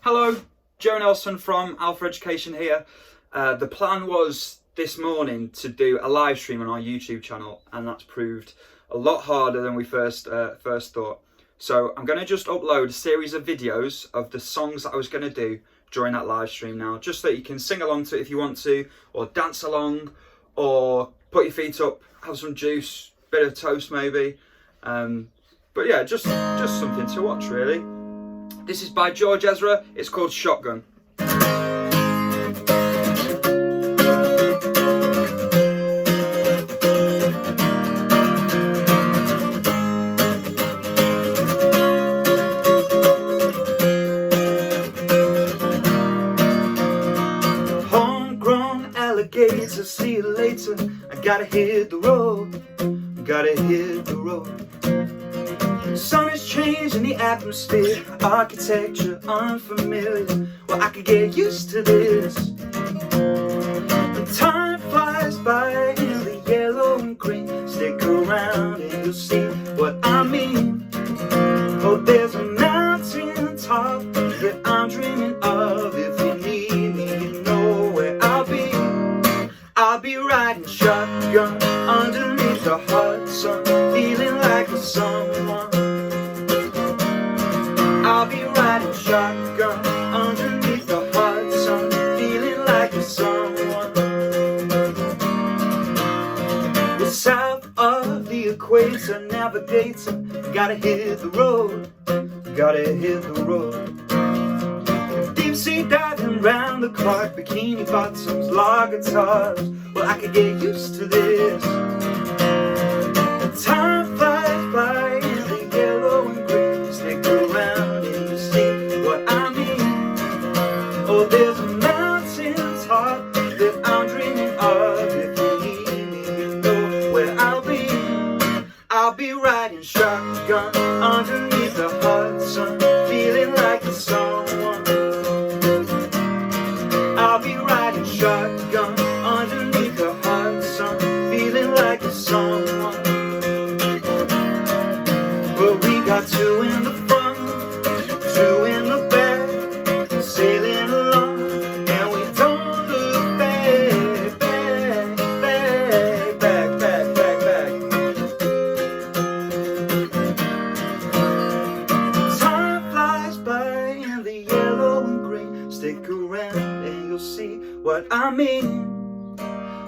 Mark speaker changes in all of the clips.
Speaker 1: Hello, Joe Nelson from ALFA Education here. The plan was this morning to do a live stream on our YouTube channel, and that's proved a lot harder than we first thought. So I'm going to just upload a series of videos of the songs that I was going to do during that live stream now, just so you can sing along to it if you want to, or dance along, or put your feet up, have some juice, bit of toast maybe. But yeah, just something to watch really. This is by Ezra. It's called Shotgun. Homegrown alligator, see you later. I gotta hit the road, gotta hit the road. The sun is changing the atmosphere, architecture unfamiliar. Well, I could get used to this. The time flies by in the yellow and green. Stick around and you'll see what I mean. Oh, there's a mountain top that I'm dreaming of. If you need me, you know where I'll be. I'll be riding shotgun underneath the hot sun, feeling like a someone. I'll be riding shotgun underneath the hot sun, feeling like a someone. We're south of the equator, navigator, gotta hit the road, gotta hit the road. Deep sea diving round the clock, bikini bottoms, lager guitars. Well, I could get used to this. Time flies by in the yellow and green. Stick around and you see what I mean. Oh, there's a mountain top that I'm dreaming of. If you need me, you know where I'll be. I'll be riding shotgun underneath the hot sun, feeling like a someone. I'll be riding shotgun underneath the hot sun, feeling like a someone. Well, we got two in the front, two in the back, sailing along, and we don't look back, back, back, back, back, back. Time flies by in the yellow and green. Stick around and you'll see what I mean.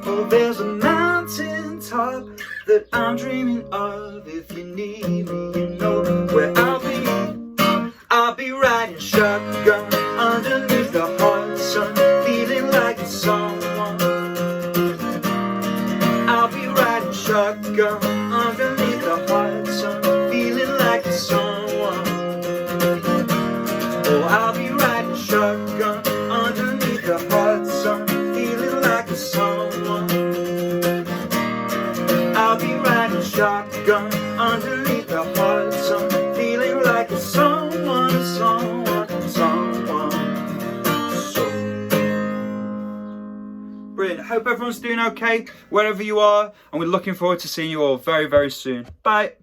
Speaker 1: Oh, there's a mountain top that I'm dreaming of. If you need me, you know where I'll be. I'll be riding shotgun underneath the hot sun, feeling like a someone. I'll be riding shotgun underneath the hot sun, feeling like a someone. Oh, I'll be riding shotgun underneath the hot sun, feeling like a someone. I'll be riding shotgun underneath the hot sun, feeling like a someone, someone. Brilliant. Hope everyone's doing okay wherever you are, and we're looking forward to seeing you all very, very soon. Bye.